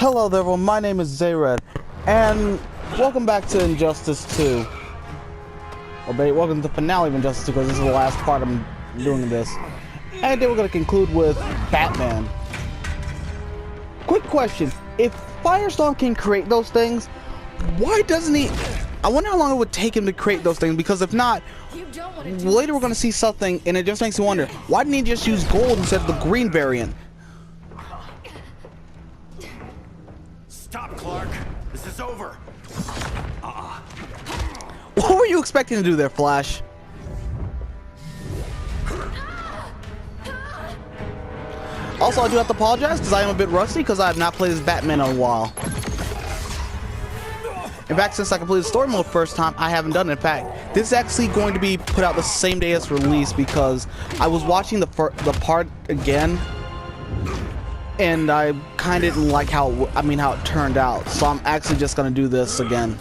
Hello there everyone, my name is Zayred, and welcome back to Injustice 2. Or welcome to the finale of Injustice 2, because this is the last part I'm doing this. And then we're going to conclude with Batman. Quick question, if Firestorm can create those things, why doesn't he... I wonder how long it would take him to create those things, because if not, later we're going to see something, and it just makes me wonder, why didn't he just use gold instead of the green variant? Stop, Clark. This is over. What were you expecting to do there, Flash? Also, I do have to apologize because I am a bit rusty because I have not played as Batman in a while. In fact, since I completed story mode first time, I haven't done it. In fact, this is actually going to be put out the same day as release because I was watching the part again, and I kind of didn't like how it turned out. So I'm actually just gonna do this again.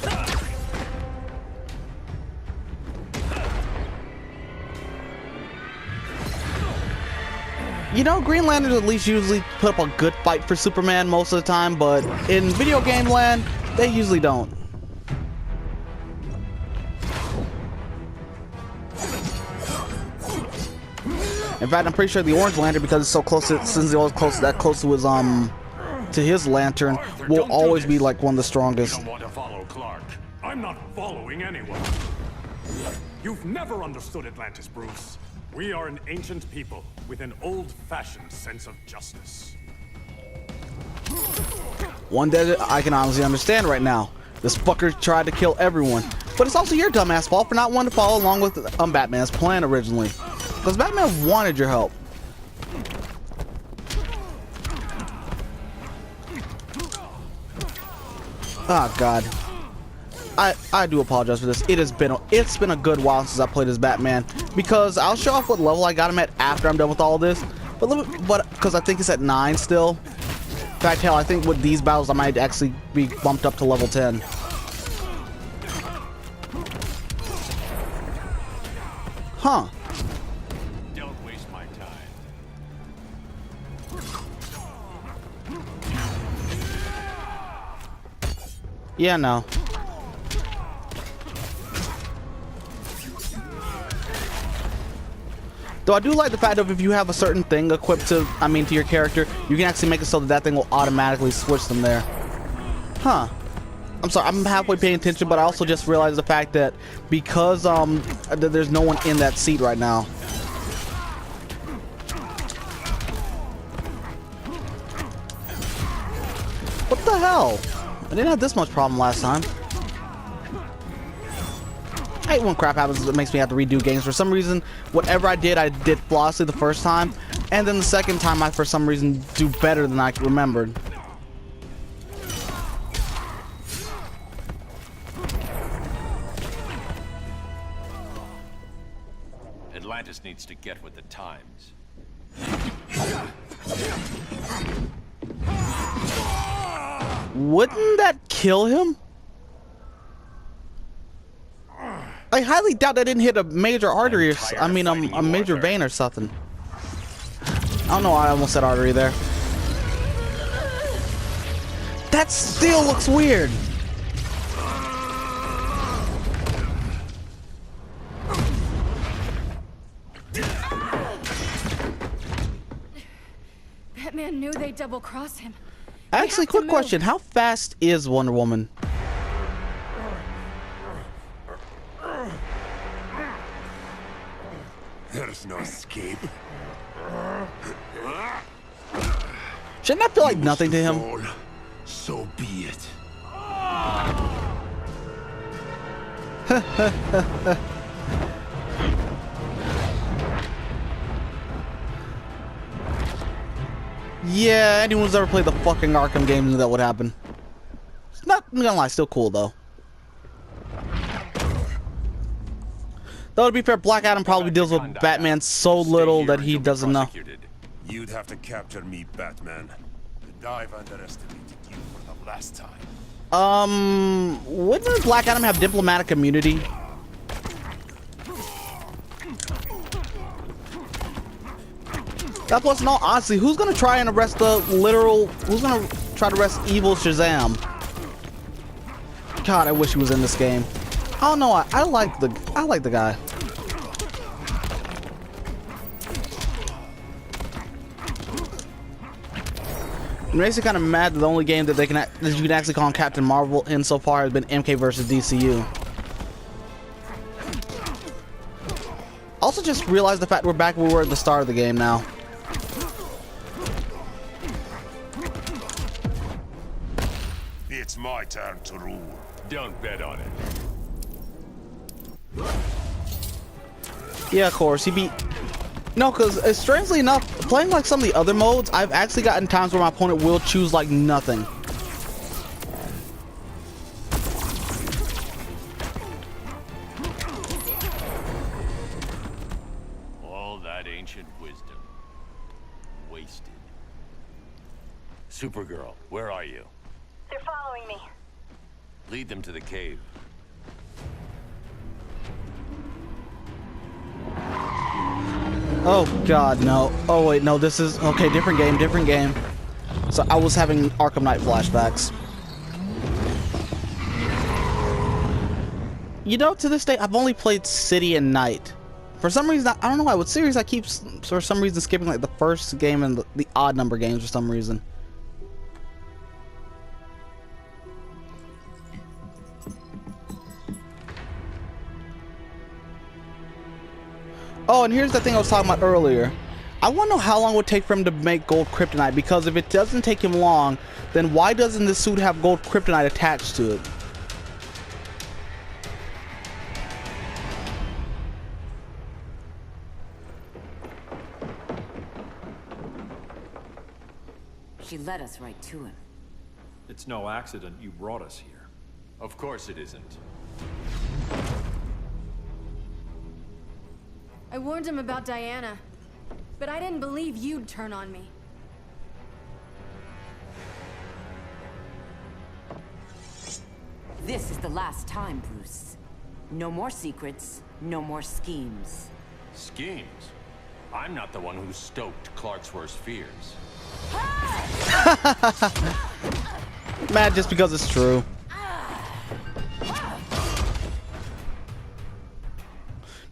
You know, Green Lanterns at least usually put up a good fight for Superman most of the time, but in video game land, they usually don't. In fact, I'm pretty sure the Orange Lantern, because it's so close to, since it was close to his to his lantern, will always be like one of the strongest. You don't want to follow Clark. I'm not following anyone. You've never understood Atlantis, Bruce. We are an ancient people with an old-fashioned sense of justice. One that I can honestly understand right now. This fucker tried to kill everyone, but it's also your dumbass fault for not wanting to follow along with Batman's plan originally. Because Batman wanted your help. Oh God, I do apologize for this. It's been a good while since I played as Batman, because I'll show off what level I got him at after I'm done with all this. But because I think it's at 9 still. In fact, hell, I think with these battles I might actually be bumped up to level 10. Huh. Don't waste my time. Yeah, no. Though I do like the fact of if you have a certain thing equipped to your character, you can actually make it so that thing will automatically switch them there. Huh. I'm sorry, I'm halfway paying attention, but I also just realized the fact that because there's no one in that seat right now. What the hell? I didn't have this much problem last time. I hate when crap happens that makes me have to redo games. For some reason, whatever I did flawlessly the first time, and then the second time I, for some reason, do better than I remembered. Atlantis needs to get with the times. Wouldn't that kill him? I highly doubt that didn't hit a major artery or a major vein or something. I don't know why I almost said artery there. That still looks weird. Batman knew they'd double-cross him. Actually, quick question. How fast is Wonder Woman? There's no escape. Shouldn't that feel like nothing to him? So be it. Yeah, anyone who's ever played the fucking Arkham games knew that would happen. It's not gonna lie, still cool though. Though to be fair, Black Adam probably deals with Batman so little that he doesn't know. You'd have to capture me, Batman. And I've underestimated you for the last time. Wouldn't Black Adam have diplomatic immunity? That plus, no, honestly, who's gonna try and arrest the literal? Who's gonna try to arrest evil Shazam? God, I wish he was in this game. I don't know. I like the guy. It makes me kind of mad that the only game that you can actually call Captain Marvel in so far has been MK versus DCU. Also, just realized the fact we're back where we were at the start of the game now. It's my turn to rule. Don't bet on it. Yeah, of course, he beat... No, because strangely enough, playing like some of the other modes, I've actually gotten times where my opponent will choose like nothing. All that ancient wisdom. Wasted. Supergirl, where are you? They're following me. Lead them to the cave. Oh god, no. Oh wait, no, this is... Okay, different game. So I was having Arkham Knight flashbacks. You know, to this day, I've only played City and Night. For some reason, I don't know why, with series I keep, for some reason, skipping like the first game and the odd number games for some reason. Oh, and here's the thing I was talking about earlier. I want to know how long it would take for him to make gold kryptonite, because if it doesn't take him long, then why doesn't this suit have gold kryptonite attached to it? She led us right to him. It's no accident you brought us here. Of course it isn't. I warned him about Diana, but I didn't believe you'd turn on me. This is the last time, Bruce. No more secrets, no more schemes. Schemes? I'm not the one who stoked Clark's worst fears. Mad just because it's true.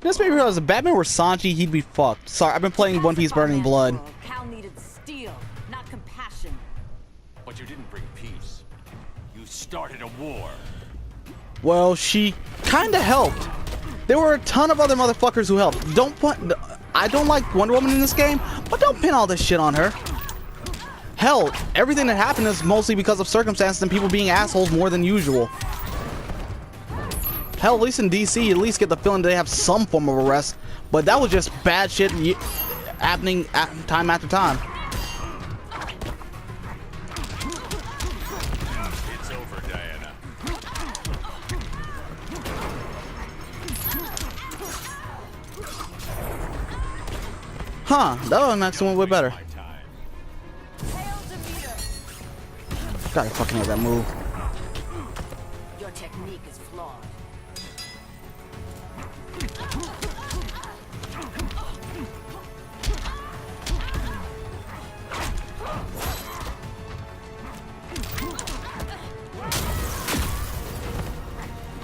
This made me realize if Batman were Sanji, he'd be fucked. Sorry, I've been playing One Piece Burning Blood. Cal needed steel, not compassion. But you didn't bring peace. You started a war. Well, she kinda helped. There were a ton of other motherfuckers who helped. I don't like Wonder Woman in this game, but don't pin all this shit on her. Hell, everything that happened is mostly because of circumstances and people being assholes more than usual. Hell, at least in DC, you at least get the feeling they have some form of arrest, but that was just bad shit happening time after time. It's over, Diana. Huh, that one actually went way better. God, I fucking hate that move. Your technique is flawed.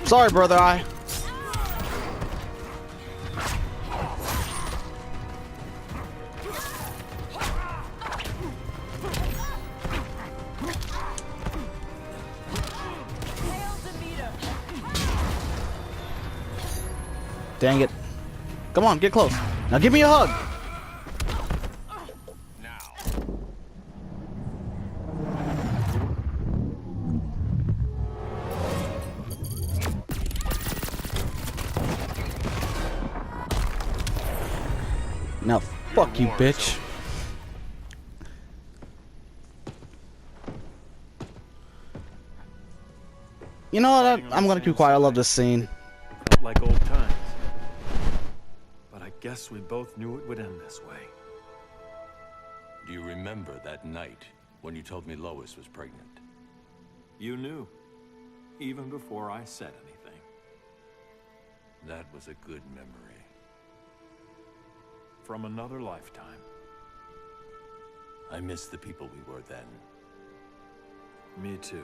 Sorry, Brother Eye. Dang it. Come on, get close. Now give me a hug. Now fuck you, bitch. You know what? I'm gonna keep quiet. I love this scene. Like old times. But I guess we both knew it would end this way. Do you remember that night when you told me Lois was pregnant? You knew, even before I said anything. That was a good memory. From another lifetime. I miss the people we were then. Me too.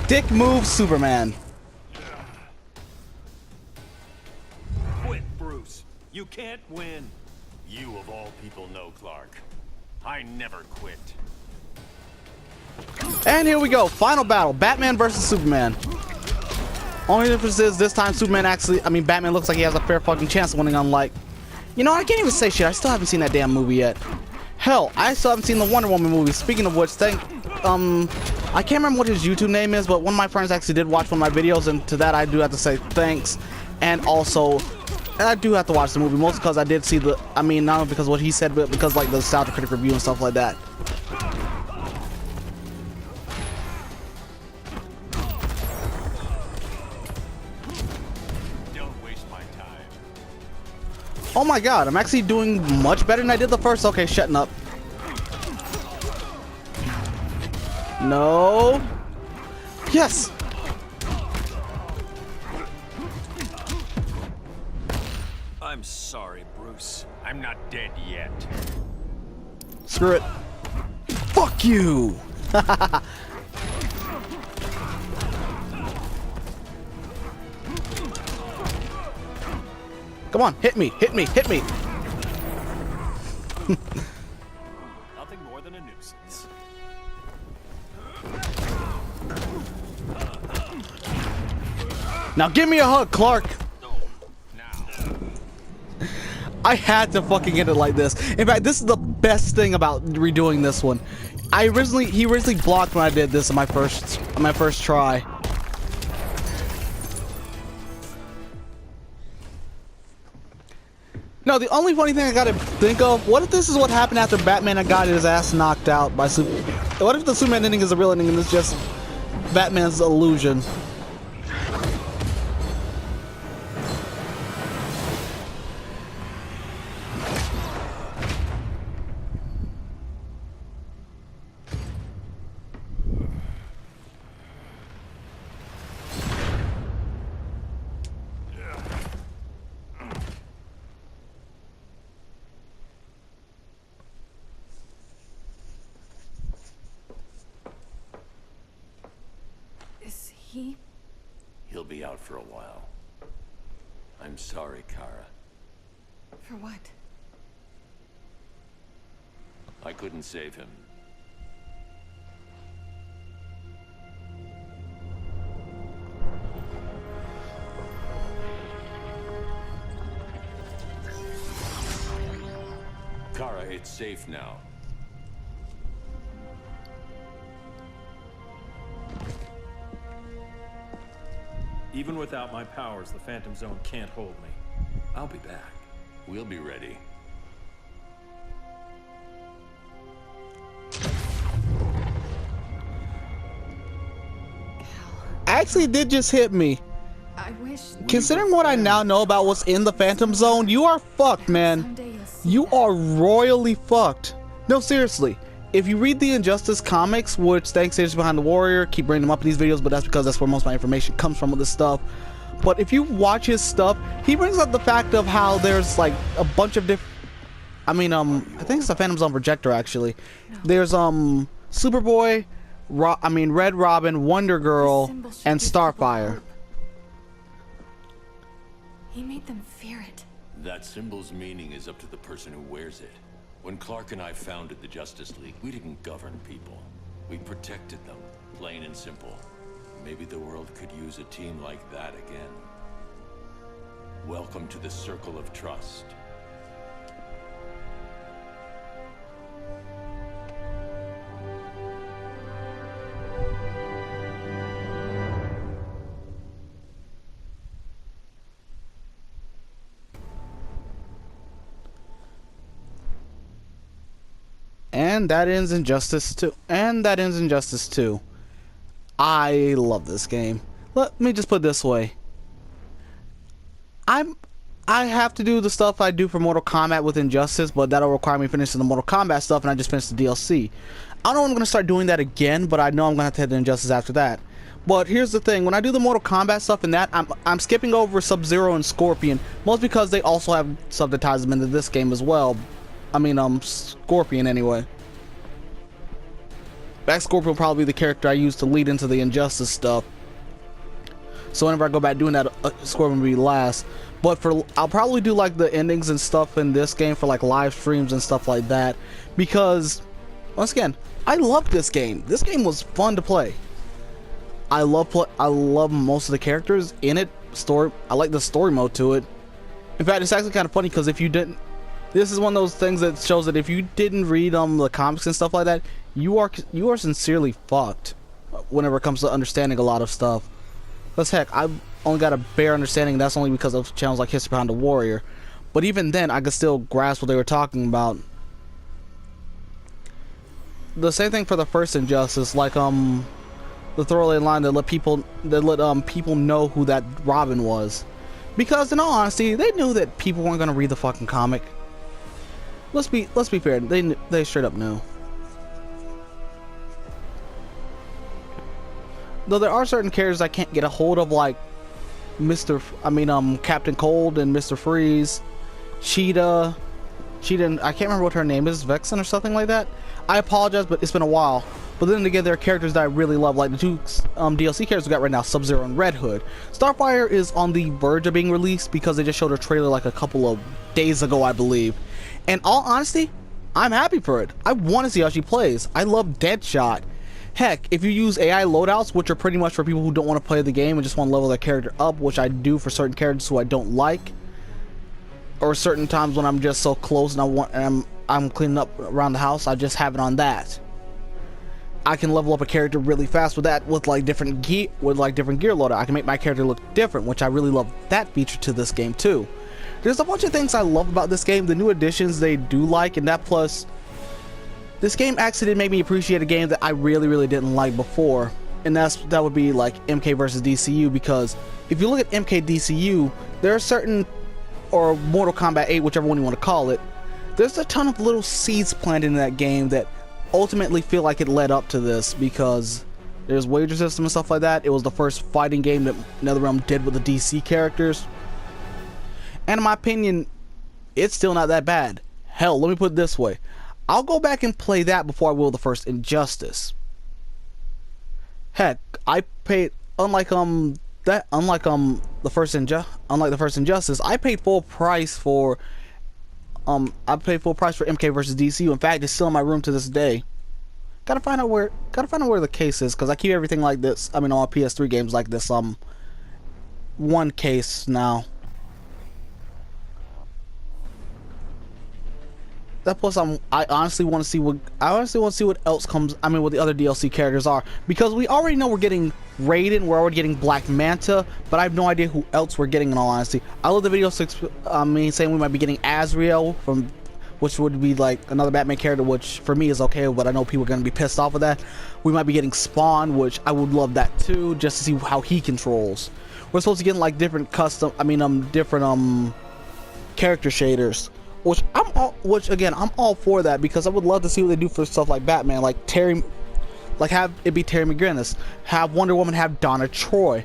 Dick move, Superman. Quit, Bruce. You can't win. You of all people know, Clark. I never quit. And here we go, final battle, Batman versus Superman. Only difference is this time Batman looks like he has a fair fucking chance of winning, unlike... You know, I can't even say shit, I still haven't seen that damn movie yet. Hell, I still haven't seen the Wonder Woman movie. Speaking of which, I can't remember what his YouTube name is, but one of my friends actually did watch one of my videos, and to that I do have to say thanks. And also, I do have to watch the movie, mostly because I did see not only because of what he said, but because like the Nostalgia Critic review and stuff like that. Oh my god, I'm actually doing much better than I did the first. Okay, shutting up. No. Yes. I'm sorry, Bruce. I'm not dead yet. Screw it. Fuck you. Come on, hit me, hit me, hit me. Nothing more than a nuisance. Now give me a hug, Clark. I had to fucking get it like this. In fact, this is the best thing about redoing this one. He originally blocked when I did this in my first try. No, the only funny thing I gotta think of, what if this is what happened after Batman had got his ass knocked out by Superman? What if the Superman ending is the real ending and it's just Batman's illusion? He'll be out for a while. I'm sorry, Kara. For what? I couldn't save him. Kara, it's safe now. Even without my powers, the Phantom Zone can't hold me. I'll be back. We'll be ready. Actually, it did just hit me. I wish. Considering what I now know about what's in the Phantom Zone, you are fucked, man. You are royally fucked. No, seriously. If you read the Injustice comics, which thanks to Behind the Warrior, keep bringing them up in these videos, but that's because that's where most of my information comes from with this stuff. But if you watch his stuff, he brings up the fact of how there's like a bunch of different. I think it's the Phantom Zone projector actually. There's Superboy, Red Robin, Wonder Girl, and Starfire. He made them fear it. That symbol's meaning is up to the person who wears it. When Clark and I founded the Justice League, we didn't govern people. We protected them, plain and simple. Maybe the world could use a team like that again. Welcome to the Circle of Trust. And that ends Injustice 2. And that ends Injustice 2. I love this game. Let me just put it this way. I have to do the stuff I do for Mortal Kombat with Injustice, but that'll require me finishing the Mortal Kombat stuff, and I just finished the DLC. I don't know when I'm going to start doing that again, but I know I'm going to have to head to Injustice after that. But here's the thing, when I do the Mortal Kombat stuff and that, I'm skipping over Sub-Zero and Scorpion, mostly because they also have subtitles into this game as well. Scorpion anyway. Black Scorpion will probably be the character I use to lead into the Injustice stuff. So whenever I go back doing that, Scorpion will be last. But I'll probably do like the endings and stuff in this game for like live streams and stuff like that, because once again, I love this game. This game was fun to play. I love most of the characters in it. I like the story mode to it. In fact, it's actually kind of funny because if you didn't, this is one of those things that shows that if you didn't read the comics and stuff like that, you are sincerely fucked whenever it comes to understanding a lot of stuff. Because heck, I've only got a bare understanding. That's only because of channels like History Behind the Warrior. But even then, I could still grasp what they were talking about. The same thing for the first Injustice, like the throwaway line that let people know who that Robin was. Because in all honesty, they knew that people weren't gonna read the fucking comic. Let's be fair. They straight up knew. Though there are certain characters I can't get a hold of, like Captain Cold and Mr. Freeze, Cheetah, and I can't remember what her name is, Vexen or something like that. I apologize, but it's been a while. But then again, there are characters that I really love, like the two DLC characters we got right now, Sub-Zero and Red Hood. Starfire is on the verge of being released because they just showed a trailer like a couple of days ago, I believe. And all honesty, I'm happy for it. I want to see how she plays. I love Deadshot. Heck, if you use AI loadouts, which are pretty much for people who don't want to play the game and just want to level their character up, which I do for certain characters who I don't like, or certain times when I'm just so close and I'm cleaning up around the house, I just have it on that. I can level up a character really fast with that, with different gear loadout. I can make my character look different, which I really love that feature to this game too. There's a bunch of things I love about this game. The new additions they do like, and that plus, this game actually did make me appreciate a game that I really didn't like before, and that would be like MK versus DCU. Because if you look at MK DCU, there are certain, or Mortal Kombat 8, whichever one you want to call it, there's a ton of little seeds planted in that game that ultimately feel like it led up to this, because there's wager system and stuff like that. It was the first fighting game that NetherRealm did with the DC characters, and in my opinion, it's still not that bad. Hell, let me put it this way. I'll go back and play that before I will the first Injustice. Heck, I paid unlike the first Injustice, I paid full price for MK versus DCU. In fact, it's still in my room to this day. Gotta find out where the case is, because I keep everything like this. I mean, all PS3 games like this. One case now. That plus, I honestly want to see what else comes. I mean, what the other DLC characters are, because we already know we're getting Raiden, we're already getting Black Manta, but I have no idea who else we're getting. In all honesty, I love the video saying we might be getting Azrael which would be like another Batman character, which for me is okay, but I know people are gonna be pissed off with that. We might be getting Spawn, which I would love that too, just to see how he controls. We're supposed to get like different character shaders. Which I'm all for that, because I would love to see what they do for stuff like Batman, like have it be Terry McGinnis, have Wonder Woman have Donna Troy,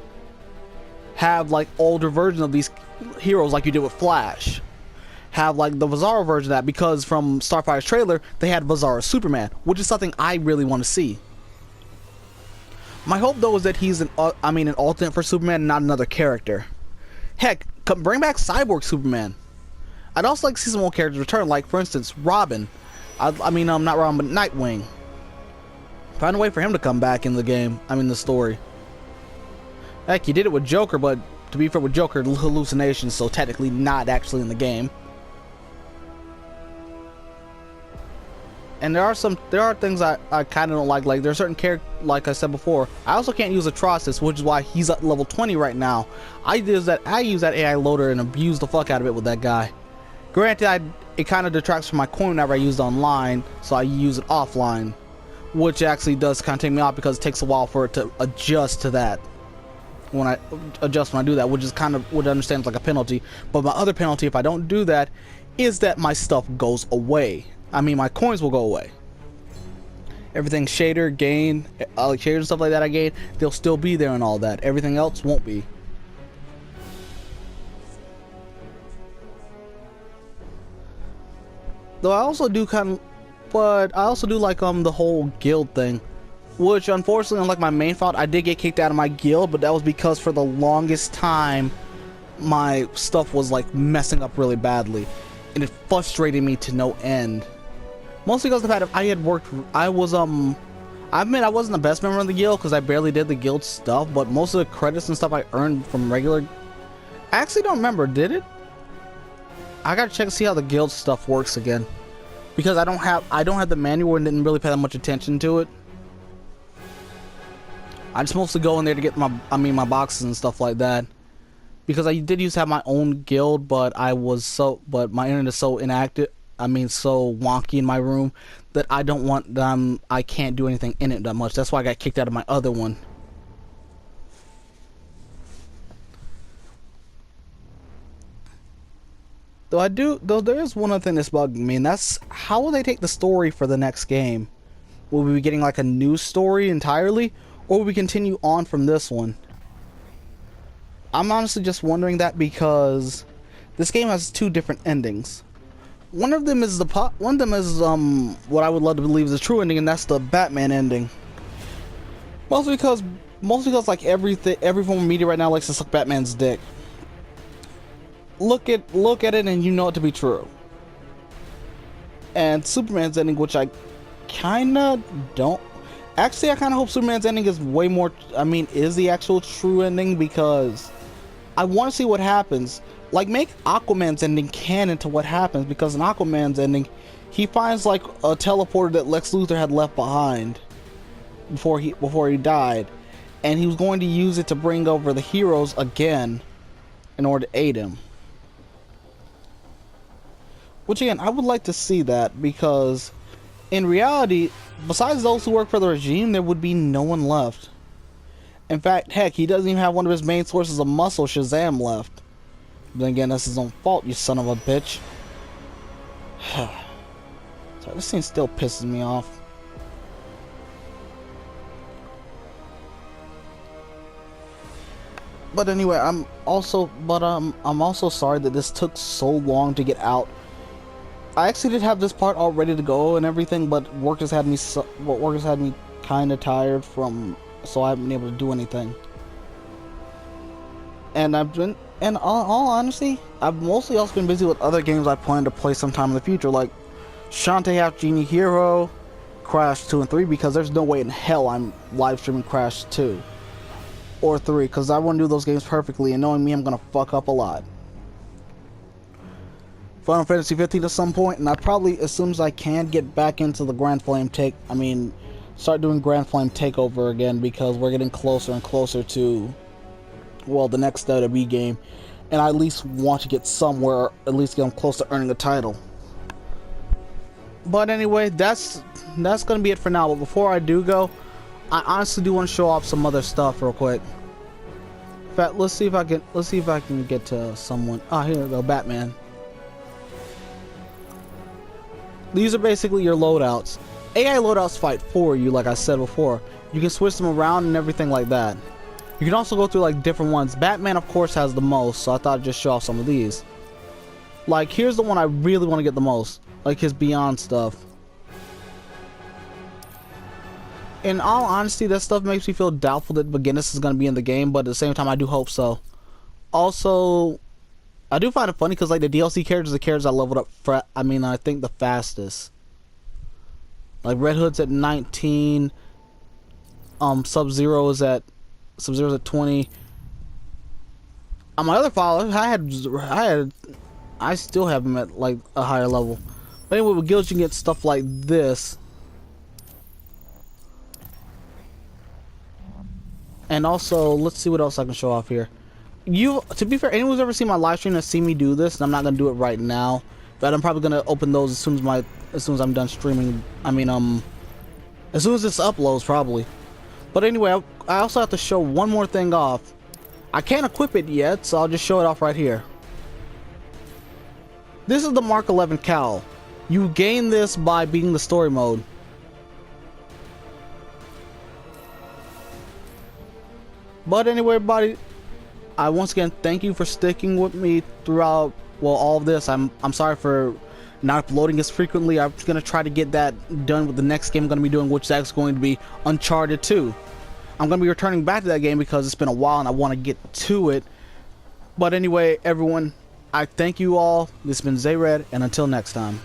have like older versions of these heroes like you did with Flash, have like the Bizarro version of that, because from Starfire's trailer they had Bizarro Superman, which is something I really want to see. My hope though is that he's an alternate for Superman, not another character. Heck, bring back Cyborg Superman. I'd also like to see some more characters return, like for instance Robin. Not Robin, but Nightwing. Find a way for him to come back in the game. The story. Heck, he did it with Joker, but to be fair with Joker, hallucinations, so technically not actually in the game. And there are things I kind of don't like. Like there are certain characters, like I said before, I also can't use Atrocitus, which is why he's at level 20 right now. I use that AI loader and abuse the fuck out of it with that guy. Granted, it kind of detracts from my coin whenever I use it online, so I use it offline, which actually does kind of take me off, because it takes a while for it to adjust to that. When I do that, which is kind of what I understand is like a penalty. But my other penalty, if I don't do that, is that my stuff goes away. My coins will go away. Everything shader gain, like shaders and stuff like that I gain, they'll still be there and all that. Everything else won't be. Though I also do but I also do like the whole guild thing, which unfortunately, unlike my main fault, I did get kicked out of my guild, but that was because for the longest time my stuff was like messing up really badly, and it frustrated me to no end. Mostly because of the fact that I admit I wasn't the best member of the guild because I barely did the guild stuff, but most of the credits and stuff I earned from regular. I actually don't remember, did it? I gotta check and see how the guild stuff works again, because I don't have the manual and didn't really pay that much attention to it. I just mostly go in there to get my boxes and stuff like that, because I did used to have my own guild, but my internet is so inactive. So wonky in my room that I can't do anything in it that much. That's why I got kicked out of my other one. Though there is one other thing that's bugging me, and that's how will they take the story for the next game? Will we be getting like a new story entirely, or will we continue on from this one? I'm honestly just wondering that, because this game has two different endings. One of them is what I would love to believe is the true ending, and that's the Batman ending. Mostly because like every form of media right now likes to suck Batman's dick. Look at it and you know it to be true. And Superman's ending, which I kinda don't. Actually, I kinda hope Superman's ending is way more. Is the actual true ending, because I want to see what happens. Like, make Aquaman's ending canon to what happens, because in Aquaman's ending, he finds like a teleporter that Lex Luthor had left behind before he died, and he was going to use it to bring over the heroes again in order to aid him. Which again, I would like to see that, because in reality, besides those who work for the regime, there would be no one left. In fact, heck, he doesn't even have one of his main sources of muscle, Shazam, left. Then again, that's his own fault, you son of a bitch. Sorry, this scene still pisses me off. But anyway, I'm also sorry that this took so long to get out. I actually did have this part all ready to go and everything, but work has had me kind of tired so I haven't been able to do anything. And in all honesty, I've mostly also been busy with other games I plan to play sometime in the future, like Shantae Half Genie Hero, Crash 2 and 3, because there's no way in hell I'm live streaming Crash 2 or 3, because I want to do those games perfectly, and knowing me, I'm gonna fuck up a lot. Final Fantasy 15 at some point, and I probably, as soon as I can, get back into the start doing Grand Flame Takeover again, because we're getting closer and closer to, well, the next WWE game, and I at least want to get somewhere, at least get close to earning a title. But anyway, that's gonna be it for now. But before I do go, I honestly do want to show off some other stuff real quick. In fact, let's see if I can get to someone. Ah, here we go, Batman. These are basically your loadouts. AI loadouts fight for you, like I said before. You can switch them around and everything like that. You can also go through like different ones. Batman, of course, has the most, so I thought I'd just show off some of these. Like, here's the one I really want to get the most, like his Beyond stuff. In all honesty, that stuff makes me feel doubtful that McGinnis is going to be in the game, but at the same time, I do hope so. Also, I do find it funny because like the DLC characters are the characters I leveled up I think the fastest. Like Red Hood's at 19, Sub-Zero's at 20. On my other file, I still have him at like a higher level. But anyway, with guilds you can get stuff like this. And also, let's see what else I can show off here. To be fair, anyone who's ever seen my live stream has seen me do this, and I'm not gonna do it right now. But I'm probably gonna open those as soon as I'm done streaming. As soon as this uploads, probably. But anyway, I also have to show one more thing off. I can't equip it yet, so I'll just show it off right here. This is the Mark 11 cowl. You gain this by beating the story mode. But anyway, everybody, I once again thank you for sticking with me throughout, well, all of this. I'm sorry for not uploading as frequently. I'm gonna try to get that done with the next game I'm gonna be doing, which is actually going to be Uncharted 2. I'm gonna be returning back to that game because it's been a while and I want to get to it. But anyway, everyone, I thank you all. This has been Zayred, and until next time.